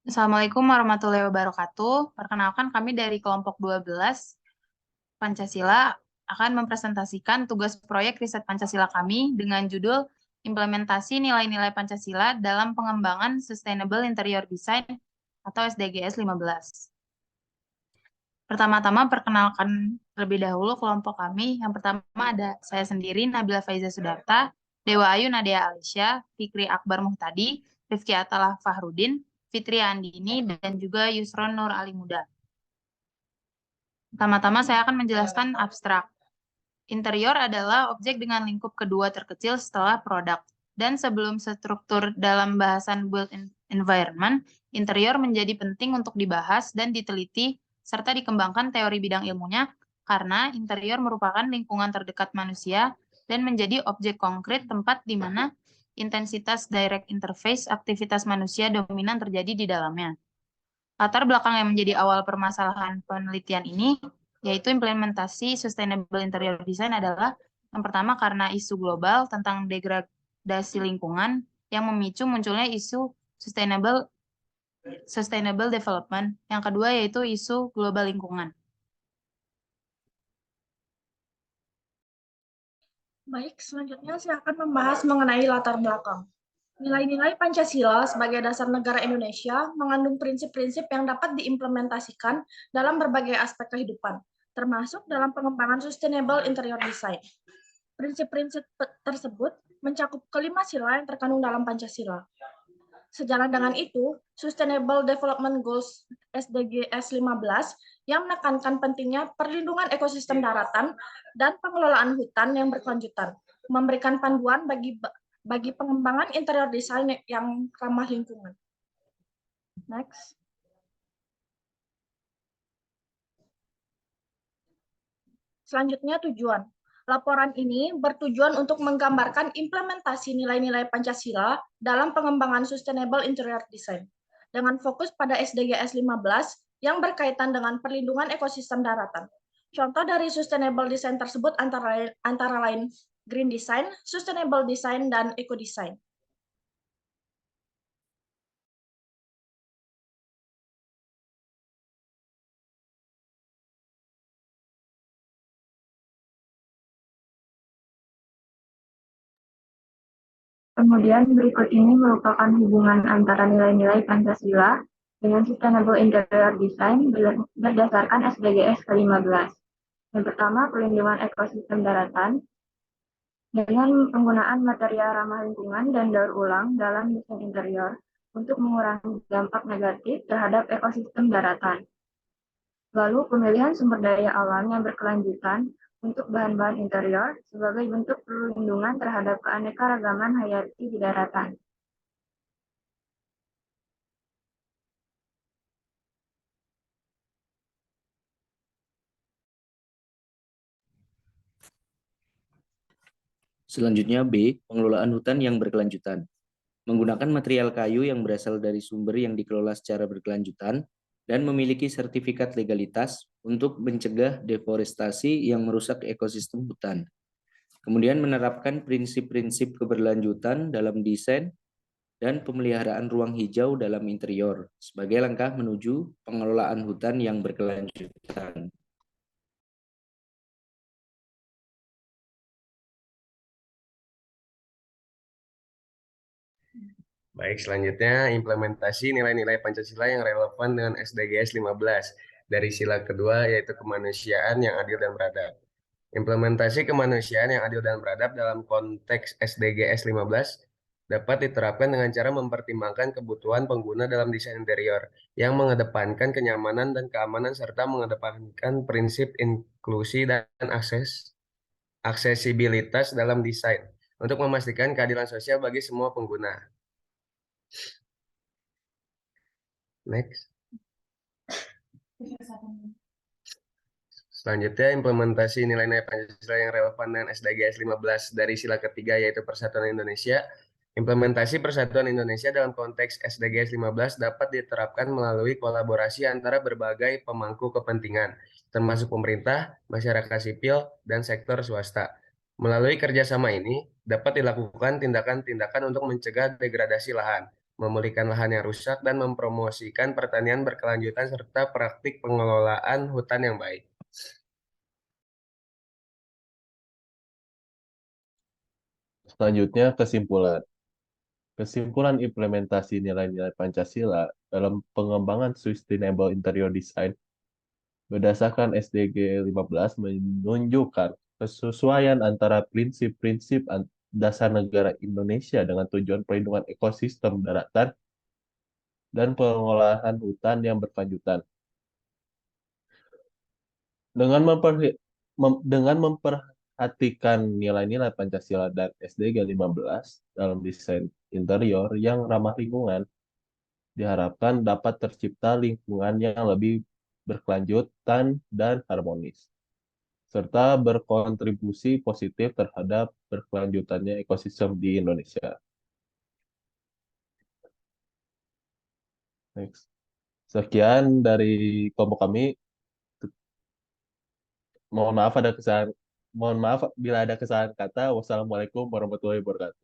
Assalamualaikum warahmatullahi wabarakatuh. Perkenalkan kami dari kelompok 12 Pancasila akan mempresentasikan tugas proyek riset Pancasila kami dengan judul Implementasi Nilai-nilai Pancasila dalam Pengembangan Sustainable Interior Design atau SDGs 15. Pertama-tama perkenalkan terlebih dahulu kelompok kami. Yang pertama ada saya sendiri, Nabila Faiza Sudarta, Dewa Ayu Nadia Alisya, Fikri Akbar Muhtadi, Rifki Atalah Fahrudin, Fitri Andini, dan juga Yusron Nur Ali Muda. Pertama-tama saya akan menjelaskan abstrak. Interior adalah objek dengan lingkup kedua terkecil setelah produk. Dan sebelum struktur dalam bahasan built environment, interior menjadi penting untuk dibahas dan diteliti serta dikembangkan teori bidang ilmunya karena interior merupakan lingkungan terdekat manusia dan menjadi objek konkret tempat di mana intensitas direct interface aktivitas manusia dominan terjadi di dalamnya. Latar belakang yang menjadi awal permasalahan penelitian ini yaitu implementasi sustainable interior design adalah yang pertama karena isu global tentang degradasi lingkungan yang memicu munculnya isu sustainable development. Yang kedua yaitu isu global lingkungan. Baik, selanjutnya saya akan membahas mengenai latar belakang. Nilai-nilai Pancasila sebagai dasar negara Indonesia mengandung prinsip-prinsip yang dapat diimplementasikan dalam berbagai aspek kehidupan, termasuk dalam pengembangan sustainable interior design. Prinsip-prinsip tersebut mencakup kelima sila yang terkandung dalam Pancasila. Sejalan dengan itu, Sustainable Development Goals SDGs 15 yang menekankan pentingnya perlindungan ekosistem daratan dan pengelolaan hutan yang berkelanjutan, memberikan panduan bagi pengembangan interior design yang ramah lingkungan. Next. Selanjutnya tujuan. Laporan ini bertujuan untuk menggambarkan implementasi nilai-nilai Pancasila dalam pengembangan Sustainable Interior Design dengan fokus pada SDGs 15 yang berkaitan dengan perlindungan ekosistem daratan. Contoh dari Sustainable Design tersebut antara lain Green Design, Sustainable Design, dan Eco Design. Kemudian berikut ini merupakan hubungan antara nilai-nilai Pancasila dengan Sustainable Interior Design berdasarkan SDGs ke-15. Yang pertama, perlindungan ekosistem daratan dengan penggunaan material ramah lingkungan dan daur ulang dalam desain interior untuk mengurangi dampak negatif terhadap ekosistem daratan. Lalu, pemilihan sumber daya alam yang berkelanjutan untuk bahan-bahan interior sebagai bentuk perlindungan terhadap keanekaragaman hayati di daratan. Selanjutnya B, pengelolaan hutan yang berkelanjutan. Menggunakan material kayu yang berasal dari sumber yang dikelola secara berkelanjutan dan memiliki sertifikat legalitas untuk mencegah deforestasi yang merusak ekosistem hutan. Kemudian menerapkan prinsip-prinsip keberlanjutan dalam desain dan pemeliharaan ruang hijau dalam interior sebagai langkah menuju pengelolaan hutan yang berkelanjutan. Baik, selanjutnya implementasi nilai-nilai Pancasila yang relevan dengan SDGs 15 dari sila kedua yaitu kemanusiaan yang adil dan beradab. Implementasi kemanusiaan yang adil dan beradab dalam konteks SDGs 15 dapat diterapkan dengan cara mempertimbangkan kebutuhan pengguna dalam desain interior yang mengedepankan kenyamanan dan keamanan serta mengedepankan prinsip inklusi dan aksesibilitas dalam desain untuk memastikan keadilan sosial bagi semua pengguna. Next. Selanjutnya, implementasi nilai-nilai Pancasila yang relevan dengan SDGs 15 dari sila ketiga yaitu Persatuan Indonesia. Implementasi Persatuan Indonesia dalam konteks SDGs 15 dapat diterapkan melalui kolaborasi antara berbagai pemangku kepentingan, termasuk pemerintah, masyarakat sipil, dan sektor swasta. Melalui kerjasama ini, dapat dilakukan tindakan-tindakan untuk mencegah degradasi lahan, memulihkan lahan yang rusak, dan mempromosikan pertanian berkelanjutan serta praktik pengelolaan hutan yang baik. Selanjutnya, kesimpulan. Kesimpulan implementasi nilai-nilai Pancasila dalam pengembangan Sustainable Interior Design berdasarkan SDG 15 menunjukkan kesesuaian antara prinsip-prinsip dasar negara Indonesia dengan tujuan perlindungan ekosistem daratan dan pengolahan hutan yang berkelanjutan. Dengan memperhatikan nilai-nilai Pancasila dan SDG 15 dalam desain interior yang ramah lingkungan, diharapkan dapat tercipta lingkungan yang lebih berkelanjutan dan harmonis, serta berkontribusi positif terhadap berkelanjutannya ekosistem di Indonesia. Next. Sekian dari kelompok kami. Mohon maaf bila ada kesalahan kata. Wassalamualaikum warahmatullahi wabarakatuh.